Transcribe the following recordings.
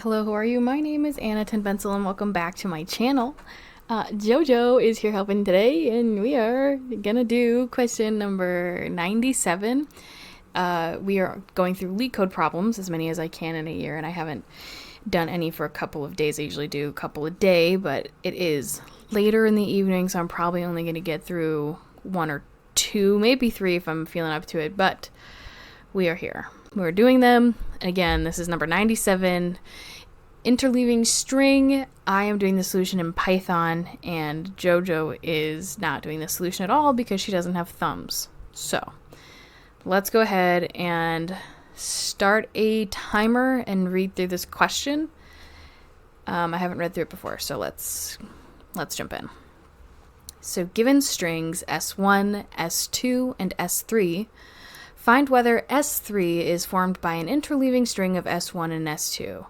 Hello, how are you? My name is Anna Tenbencil and welcome back to my channel. Jojo is here helping today and we are gonna do question number 97. We are going through LeetCode problems, as many as I can in a year, and I haven't done any for a couple of days. I usually do a couple a day, but it is later in the evening, so I'm probably only gonna get through one or two, maybe three if I'm feeling up to it, but we are here. We're doing them. Again, this is number 97. Interleaving string. I am doing the solution in Python, and Jojo is not doing the solution at all because she doesn't have thumbs. So let's go ahead and start a timer and read through this question. I haven't read through it before, so let's jump in. So given strings S1, S2, and S3, find whether S3 is formed by an interleaving string of S1 and S2.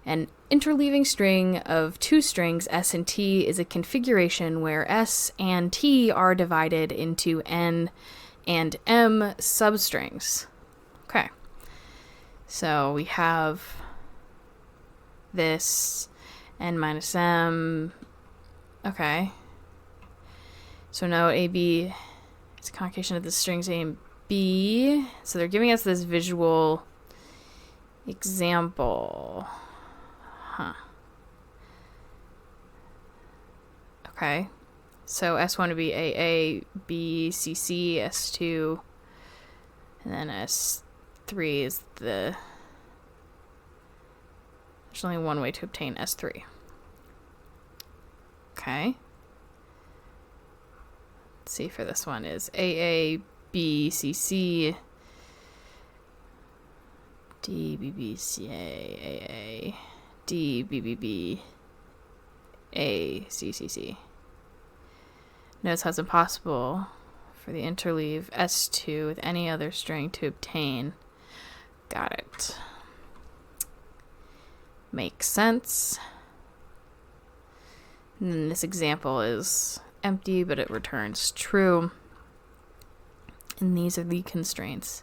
An interleaving string of two strings, S and T, is a configuration where S and T are divided into N and M substrings. Okay. So we have this N minus M. Okay. So now AB is a concatenation of the strings A and B. So they're giving us this visual example. Okay. So S1 would be AA, B, CC, S2, and then S3 is the... There's only one way to obtain S3. Okay. Let's see for this one is AA, B, C, C, D, B, B, C, A, A, D, B, B, B, A, C, C, C. Notice how it's impossible for the interleave S2 with any other string to obtain. Got it. Makes sense. And then this example is empty, but it returns true. And these are the constraints.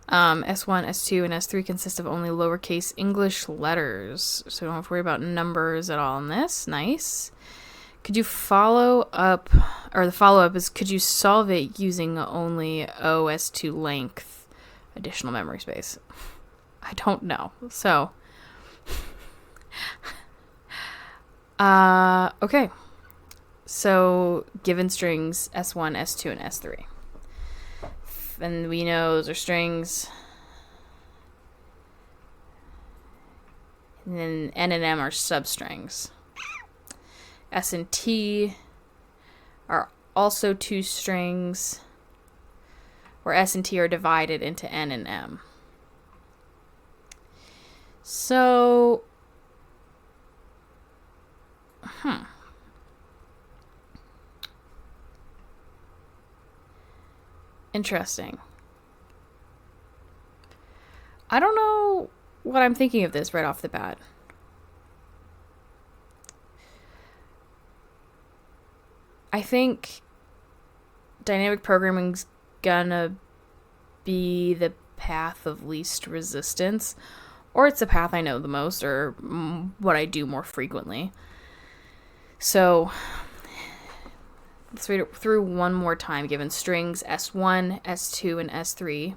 S1, S2, and S3 consist of only lowercase English letters, so don't have to worry about numbers at all in this. Nice. Could you follow up, or the follow-up is, could you solve it using only OS2 length additional memory space? I don't know. So, okay. So, given strings S1, S2, and S3. And we know those are strings. And then N and M are substrings. S and T are also two strings, where S and T are divided into N and M. So, interesting. I don't know what I'm thinking of this right off the bat. I think dynamic programming's gonna be the path of least resistance, or it's the path I know the most, or what I do more frequently. So let's read it through one more time. Given strings S1, S2, and S3,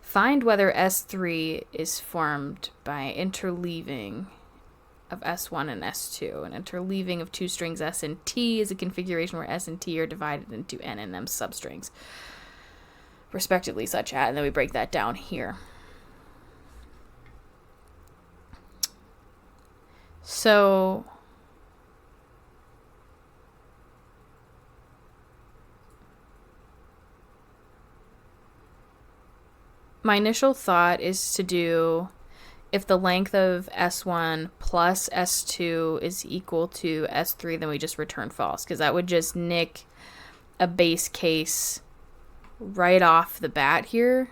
find whether S3 is formed by interleaving of S1 and S2. An interleaving of two strings S and T is a configuration where S and T are divided into N and M substrings, respectively, such as, and then we break that down here. So my initial thought is to do, if the length of S1 plus S2 is equal to S3, then we just return false, because that would just nick a base case right off the bat here.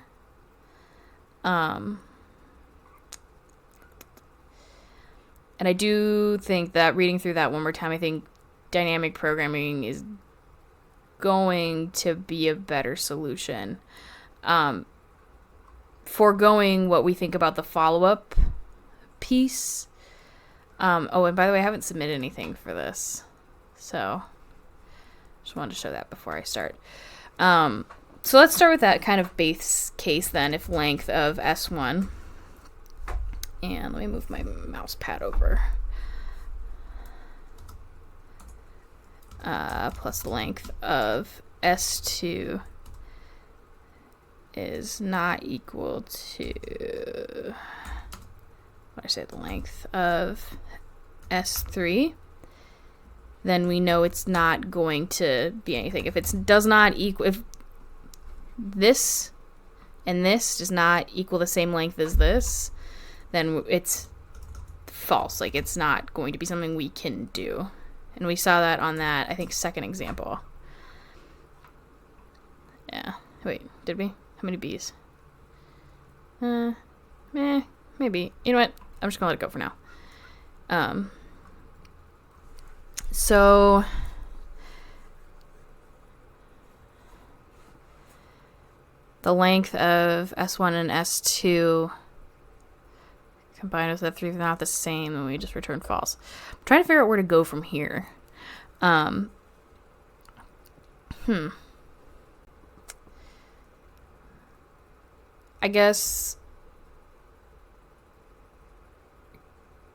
And I do think that reading through that one more time, I think dynamic programming is going to be a better solution. Foregoing what we think about the follow-up piece, Oh, and by the way, I haven't submitted anything for this, so just wanted to show that before I start. So let's start with that kind of base case then, if length of S1, and let me move my mouse pad over, plus the length of S2 is not equal to, what did I say, the length of S3, then we know it's not going to be anything. If it does not equal, if this and this does not equal the same length as this, then it's false. Like, it's not going to be something we can do. And we saw that on that, I think, second example. Yeah. Wait, did we? How many B's? Maybe. You know what? I'm just gonna let it go for now. So the length of S1 and S2 combined with S3 is not the same, and we just return false. I'm trying to figure out where to go from here. I guess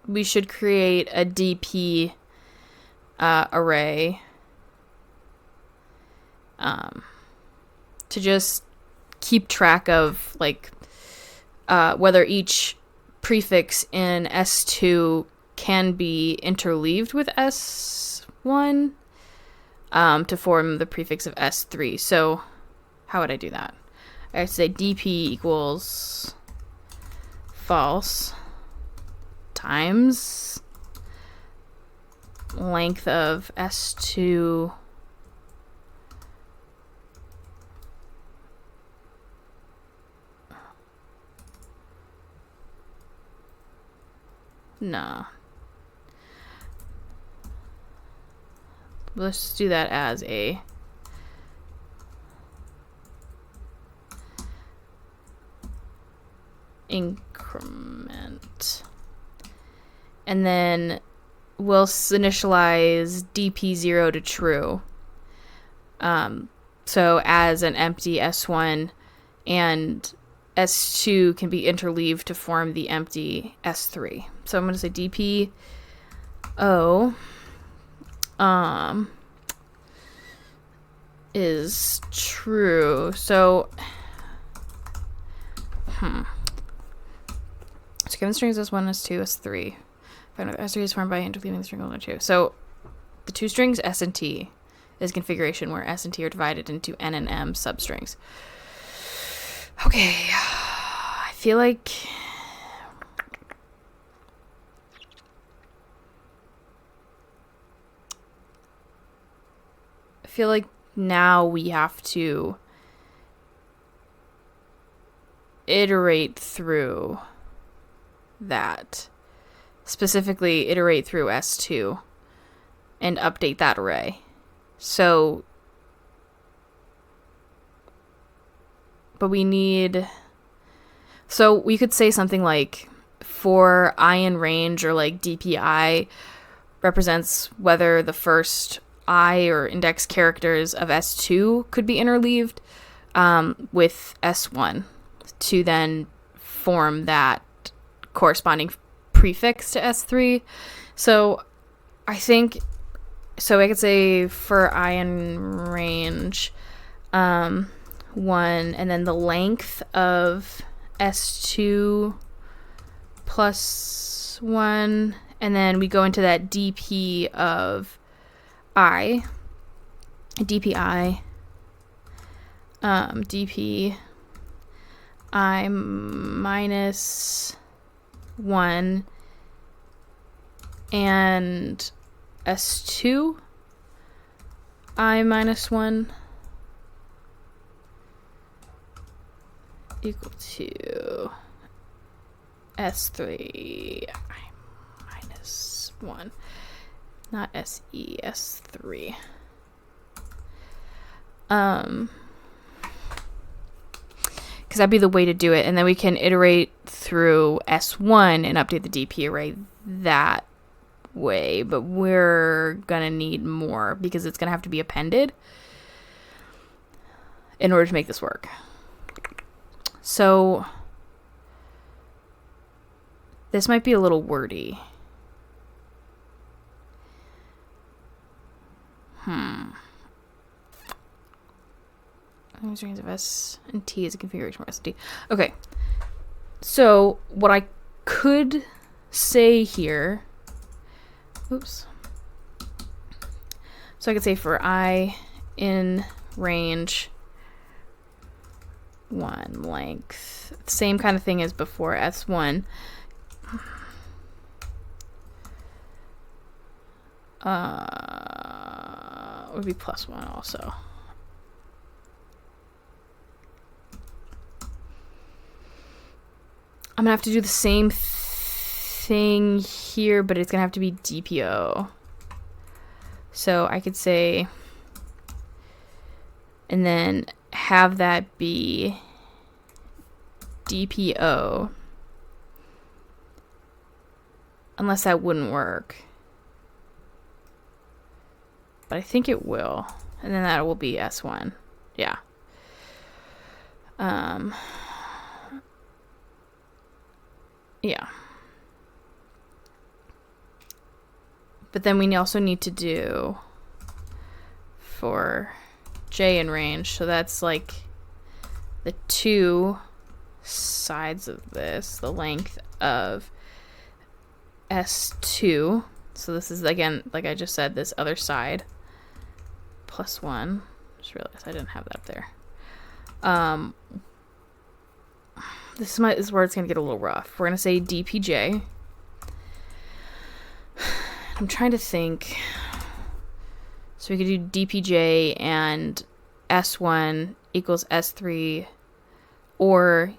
we should create a DP array to just keep track of, like, whether each prefix in S2 can be interleaved with S1 to form the prefix of S3. So how would I do that? I would say DP equals false times length of S2 no. Let's do that as a increment. And then we'll initialize dp0 to true. So as an empty S1, and S2 can be interleaved to form the empty S3. So I'm going to say dp0 is true. So so given strings S1, S2, S3. Find out S3 is formed by interleaving the string 1 and 2. So the two strings S and T is configuration where S and T are divided into N and M substrings. Okay, I feel like now we have to iterate through that. Specifically, iterate through S2 and update that array. So, but we need, so we could say something like for I in range, or like DPI represents whether the first I or index characters of S2 could be interleaved with S1 to then form that corresponding prefix to S3. So I think, so I could say for I in range 1, and then the length of S2 plus 1, and then we go into that DP of I, DPI, DP I minus 1 and S2 I minus 1 equal to S3 I minus 1, not SE, S3. Because that'd be the way to do it, and then we can iterate through S1 and update the DP array that way, but we're gonna need more because it's gonna have to be appended in order to make this work. So this might be a little wordy. Strings of S and T is a configuration for S and T. Okay. So what I could say here, oops. So I could say for I in range 1 length, same kind of thing as before, S1. Would be +1 also. I'm gonna have to do the same thing here, but it's gonna have to be DPO. So I could say, and then have that be DPO, unless that wouldn't work. But I think it will. And then that will be S1. Yeah. Yeah. But then we also need to do for J in range. So that's like the two sides of this, the length of S2. So this is, again, like I just said, this other side. +1. Just realized I didn't have that up there. This is where it's going to get a little rough. We're going to say DPJ. I'm trying to think. So we could do DPJ and S1 equals S3, or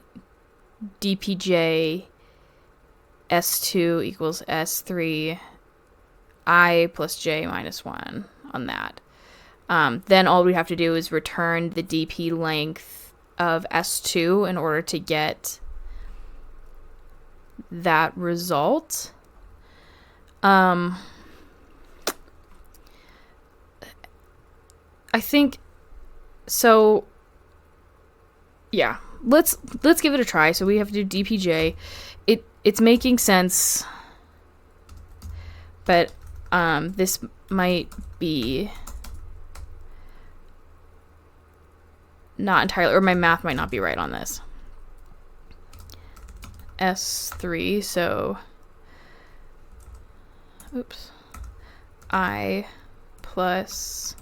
DPJ S2 equals S3, I plus J minus 1 on that. Then all we have to do is return the DP length of S2 in order to get that result. I think so. Yeah, let's give it a try. So we have to do DPJ. It's making sense, but this might be not entirely, or my math might not be right on this. S3, so oops, I plus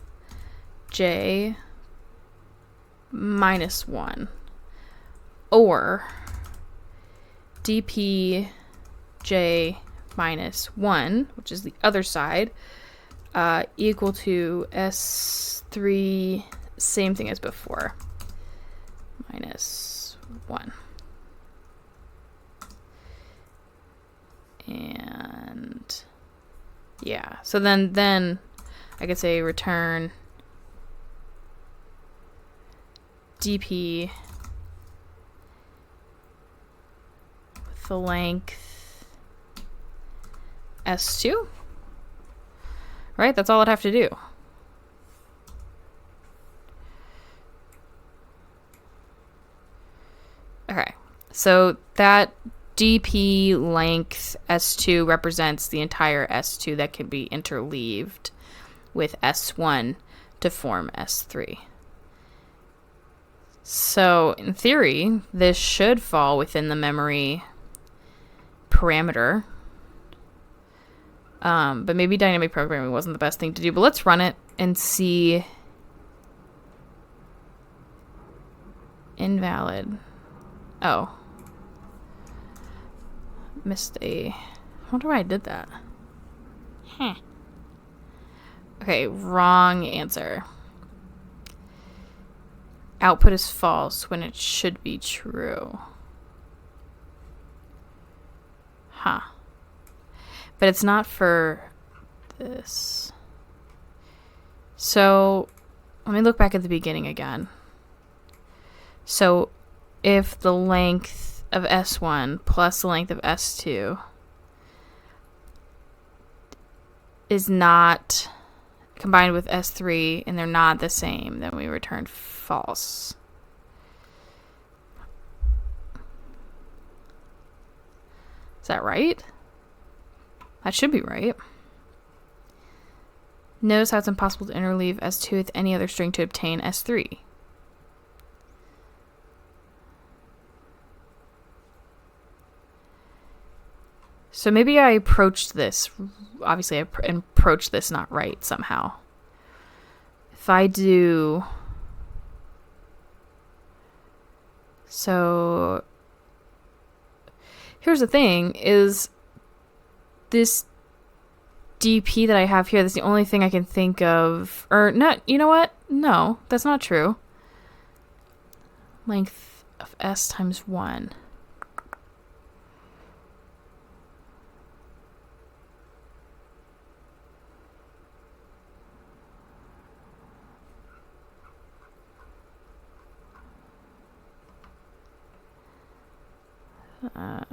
J minus 1, or DPJ minus 1, which is the other side, equal to S3, same thing as before, minus 1. And yeah, so then I could say return DP with the length S2. Right? That's all I'd have to do. Okay. So that DP length S2 represents the entire S2 that can be interleaved with S1 to form S3. So in theory, this should fall within the memory parameter. But maybe dynamic programming wasn't the best thing to do. But let's run it and see. Invalid. Oh. Missed a... I wonder why I did that. Okay, wrong answer. Output is false when it should be true. Huh. But it's not for this. So, let me look back at the beginning again. So, if the length of S1 plus the length of S2 is not combined with S3 and they're not the same, then we return false. Is that right? That should be right. Notice how it's impossible to interleave S2 with any other string to obtain S3. So maybe I approached this, obviously I approached this not right somehow. If I do, so here's the thing, is this DP that I have here, that's the only thing I can think of, or not, you know what? No, that's not true. Length of S times 1.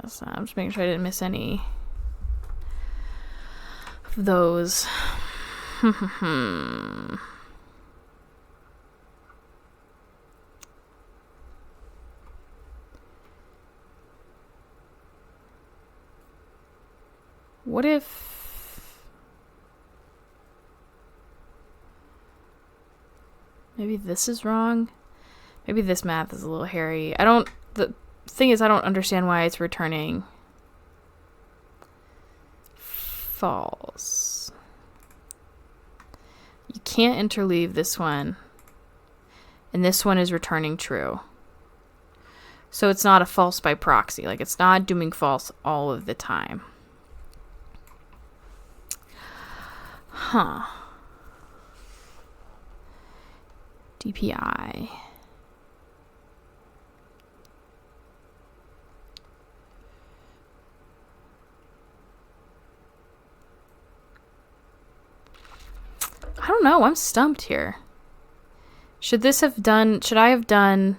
So I'm just making sure I didn't miss any of those. What if maybe this is wrong? Maybe this math is a little hairy. The thing is, I don't understand why it's returning false. You can't interleave this one, and this one is returning true. So it's not a false by proxy. Like, it's not doing false all of the time. Huh. DPI. I don't know. I'm stumped here. Should I have done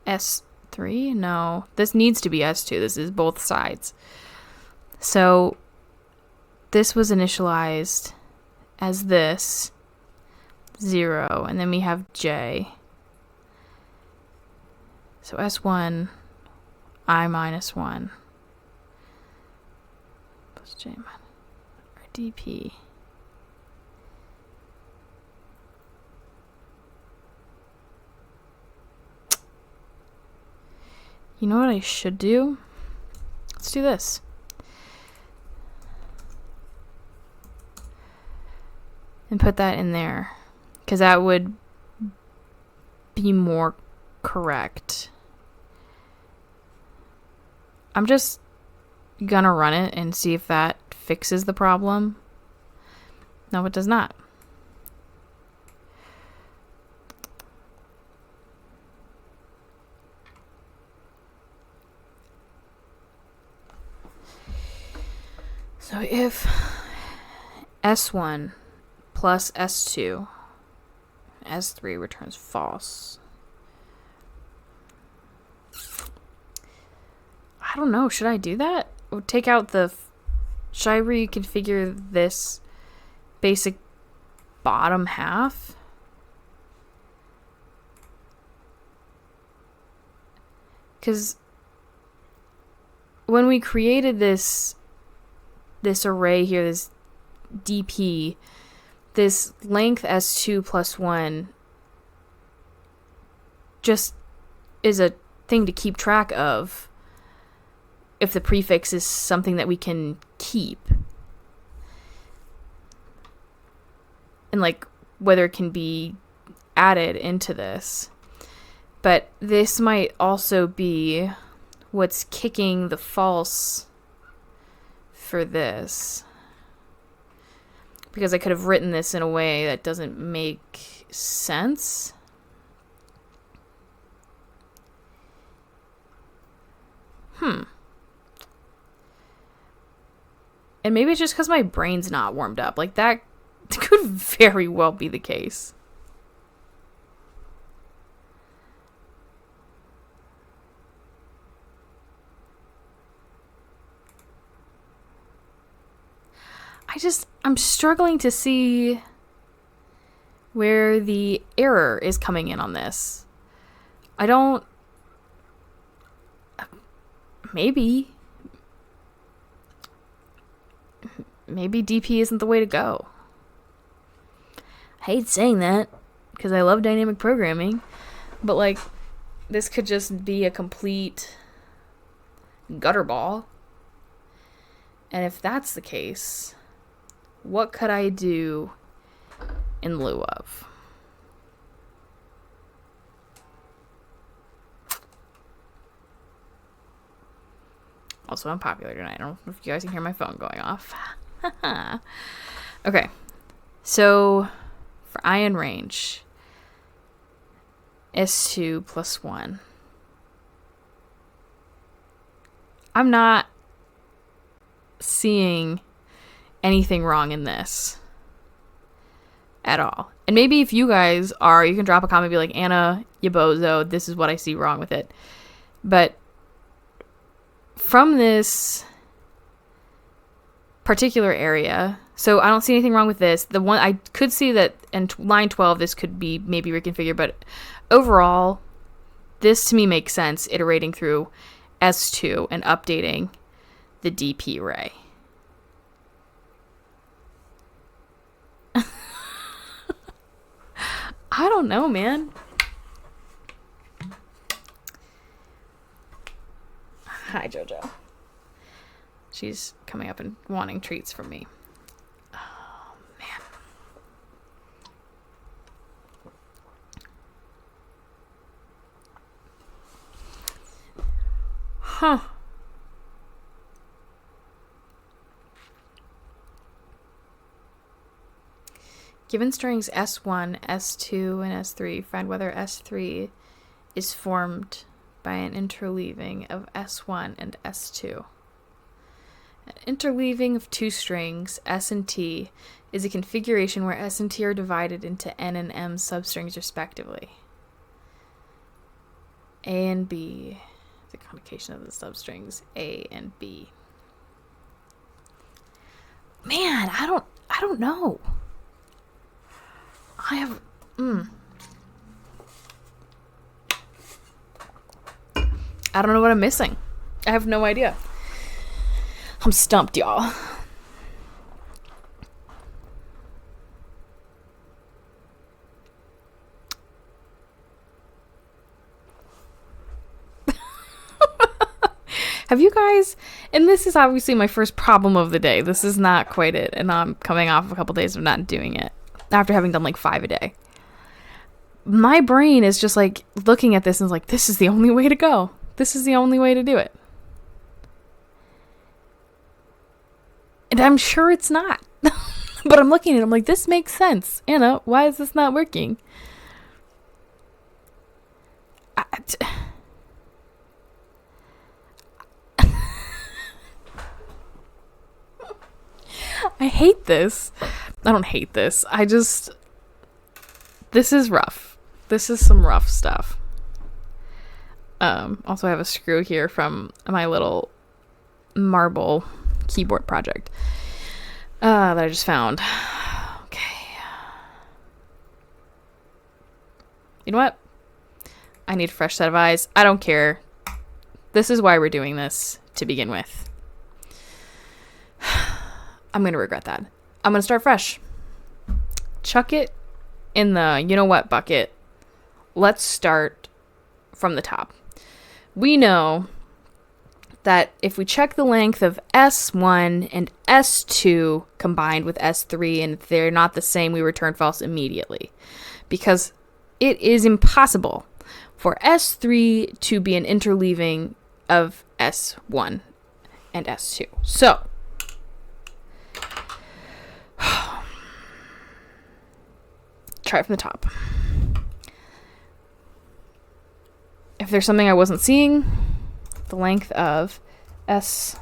S3? No. This needs to be S2. This is both sides. So this was initialized as this 0, and then we have J. So S1, I minus 1 plus J minus DP. You know what I should do? Let's do this. And put that in there, because that would be more correct. I'm just gonna run it and see if that fixes the problem. No, it does not. So if S1 plus S2, S3 returns false. I don't know. Should I do that? Or take out the... Should I reconfigure this basic bottom half? Because when we created this array here, this DP, this length S2 plus 1 just is a thing to keep track of if the prefix is something that we can keep. And like whether it can be added into this. But this might also be what's kicking the false for this. Because I could have written this in a way that doesn't make sense. And maybe it's just because my brain's not warmed up. Like, that could very well be the case. I'm struggling to see where the error is coming in on this. Maybe DP isn't the way to go. I hate saying that because I love dynamic programming, but like, this could just be a complete gutter ball. And if that's the case, what could I do in lieu of? Also unpopular tonight. I don't know if you guys can hear my phone going off. Okay. So for ion range, S2 plus 1. I'm not seeing anything wrong in this at all. And maybe if you guys are, you can drop a comment and be like, Anna, you bozo, this is what I see wrong with it. But from this particular area, so I don't see anything wrong with this. The one I could see that in line 12, this could be maybe reconfigured, but overall, this to me makes sense, iterating through S2 and updating the DP array. I don't know, man. Hi, JoJo. She's coming up and wanting treats from me. Oh, man. Huh. Given strings S1, S2, and S3, find whether S3 is formed by an interleaving of S1 and S2. An interleaving of two strings, S and T, is a configuration where S and T are divided into N and M substrings respectively. A and B, the conjugation of the substrings A and B. Man, I don't know. I have I don't know what I'm missing. I have no idea. I'm stumped, y'all. Have you guys, and this is obviously my first problem of the day. This is not quite it, and I'm coming off a couple days of not doing it after having done like 5 a day. My brain is just like looking at this and is like, this is the only way to go. This is the only way to do it. And I'm sure it's not. But I'm looking at it, I'm like, this makes sense. Anna, why is this not working? I hate this. I don't hate this. This is rough. This is some rough stuff. Also I have a screw here from my little marble keyboard project that I just found. Okay. You know what? I need a fresh set of eyes. I don't care. This is why we're doing this to begin with. I'm going to regret that. I'm going to start fresh. Chuck it in the you know what bucket. Let's start from the top. We know that if we check the length of S1 and S2 combined with S3 and if they're not the same, we return false immediately. Because it is impossible for S3 to be an interleaving of S1 and S2. So, try it from the top. If there's something I wasn't seeing, the length of S1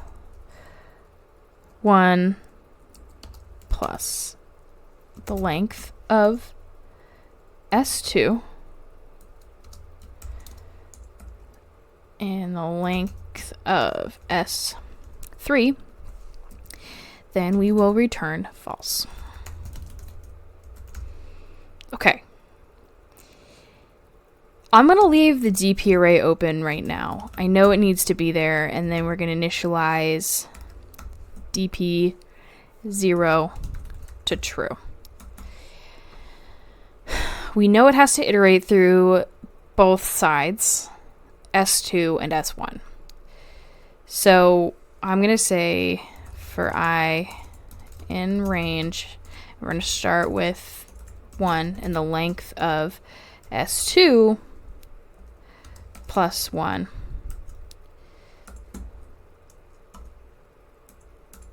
plus the length of S2 and the length of S3, then we will return false. Okay. I'm going to leave the DP array open right now. I know it needs to be there, and then we're going to initialize DP 0 to true. We know it has to iterate through both sides, S2 and S1. So I'm going to say for I in range, we're going to start with 1 and the length of S2 plus 1.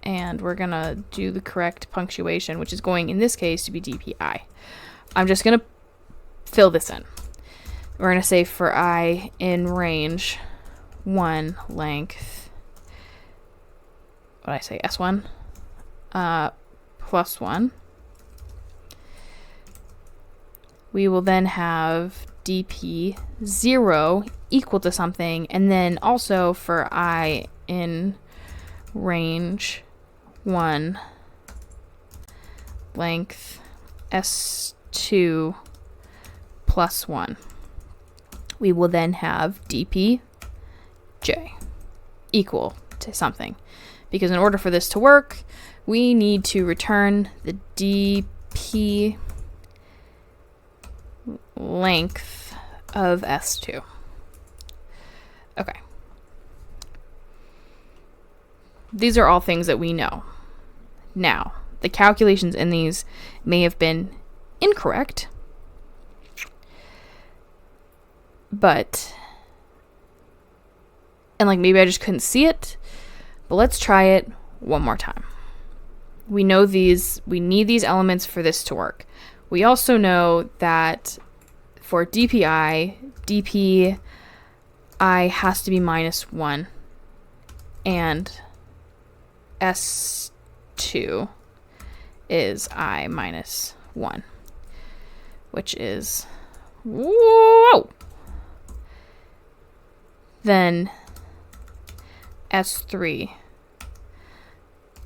And we're going to do the correct punctuation, which is going, in this case, to be DPI. I'm just going to fill this in. We're going to say for I in range 1 length, what did I say, S1, plus 1. We will then have DP 0 equal to something, and then also for I in range 1 length S2 plus 1. We will then have DP J equal to something, because in order for this to work, we need to return the DP length of S2. Okay. These are all things that we know. Now, the calculations in these may have been incorrect, and like maybe I just couldn't see it, but let's try it one more time. We know we need these elements for this to work. We also know that for DPI, DPI has to be -1, and S2 is I minus 1, which is, whoa! Then S3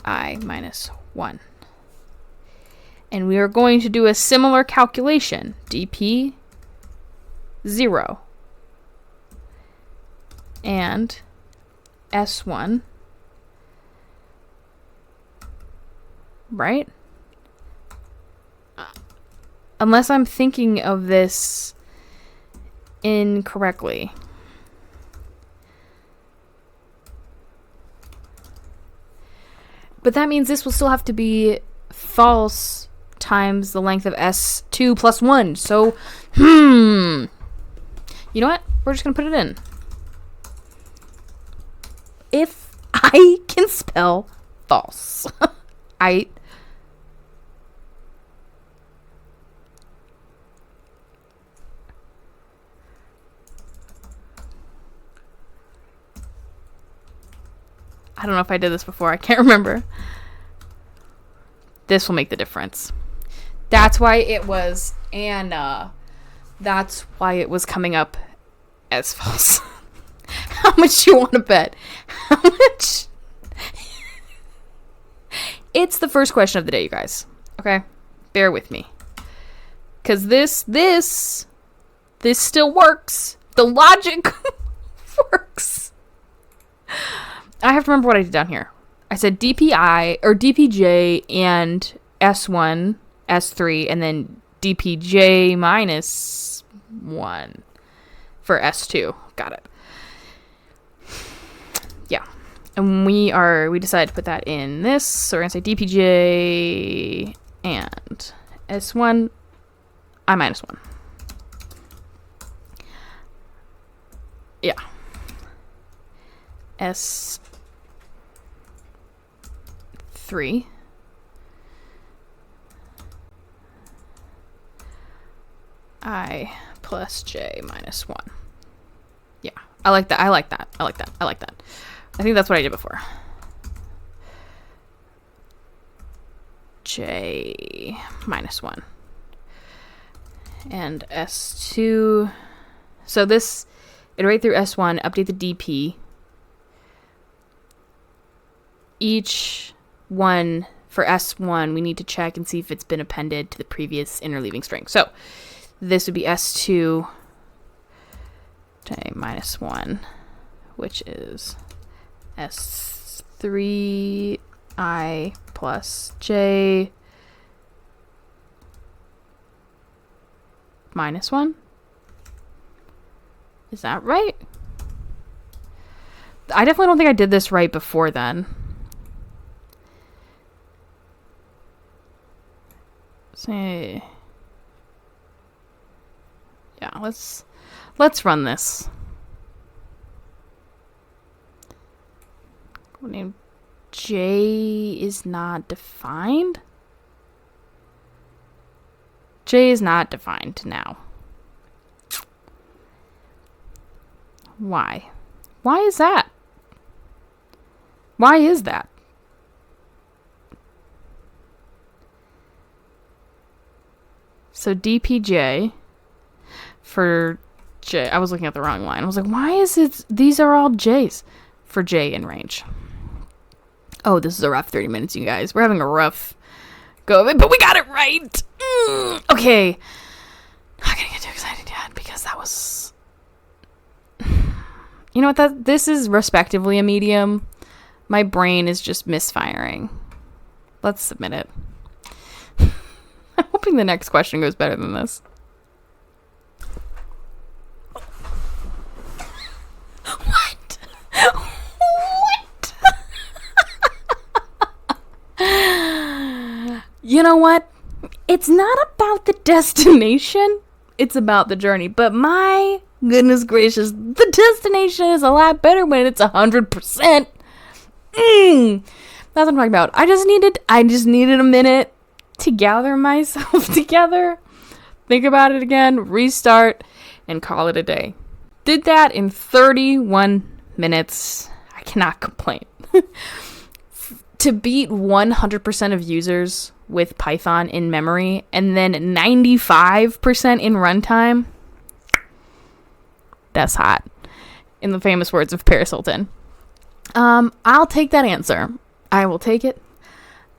I minus 1. And we are going to do a similar calculation. DP 0 and S1, right? Unless I'm thinking of this incorrectly. But that means this will still have to be false times the length of S2 plus 1. So, you know what? We're just going to put it in. If I can spell false. I don't know if I did this before. I can't remember. This will make the difference. That's why it was Anna. That's why it was coming up as false. How much do you want to bet? How much? It's the first question of the day, you guys. Okay? Bear with me. Because this still works. The logic works. I have to remember what I did down here. I said DPI or DPJ and S1, S3, and then DPJ minus 1 for S2. Got it. Yeah. And we decided to put that in this. So we're going to say DPJ and S1, I minus 1. Yeah. S3 I plus J minus 1. Yeah, I like that. I like that. I like that. I like that. I think that's what I did before. J minus 1. And S2. So this, iterate through S1, update the DP. Each one for S1, we need to check and see if it's been appended to the previous interleaving string. So this would be S2 minus 1, which is S3I plus J minus 1. Is that right? I definitely don't think I did this right before then. Say, yeah, let's run this. Name J is not defined. J is not defined now. Why? Why is that? Why is that? So DPJ for J. I was looking at the wrong line. I was like, why is it? These are all J's for J in range. Oh, this is a rough 30 minutes, you guys. We're having a rough go of it, but we got it right. Okay. Not gonna get too excited yet because that was... You know what? This is respectively a medium. My brain is just misfiring. Let's submit it. I'm hoping the next question goes better than this. What? What? You know what? It's not about the destination. It's about the journey. But my goodness gracious, the destination is a lot better when it's 100%. That's what I'm talking about. I just needed a minute to gather myself together, think about it again, restart, and call it a day. Did that in 31 minutes. I cannot complain. To beat 100% of users with Python in memory and then 95% in runtime, that's hot. In the famous words of Paris Hilton. I'll take that answer. I will take it.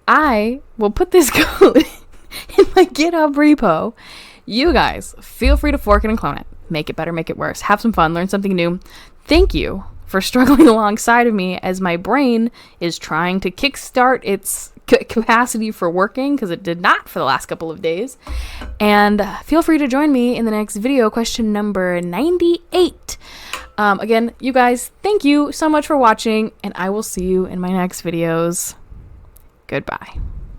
I will put this code in my GitHub repo. You guys, feel free to fork it and clone it. Make it better, make it worse. Have some fun, learn something new. Thank you for struggling alongside of me as my brain is trying to kickstart its capacity for working, because it did not for the last couple of days. And feel free to join me in the next video, question number 98. Again, you guys, thank you so much for watching, and I will see you in my next videos. Goodbye.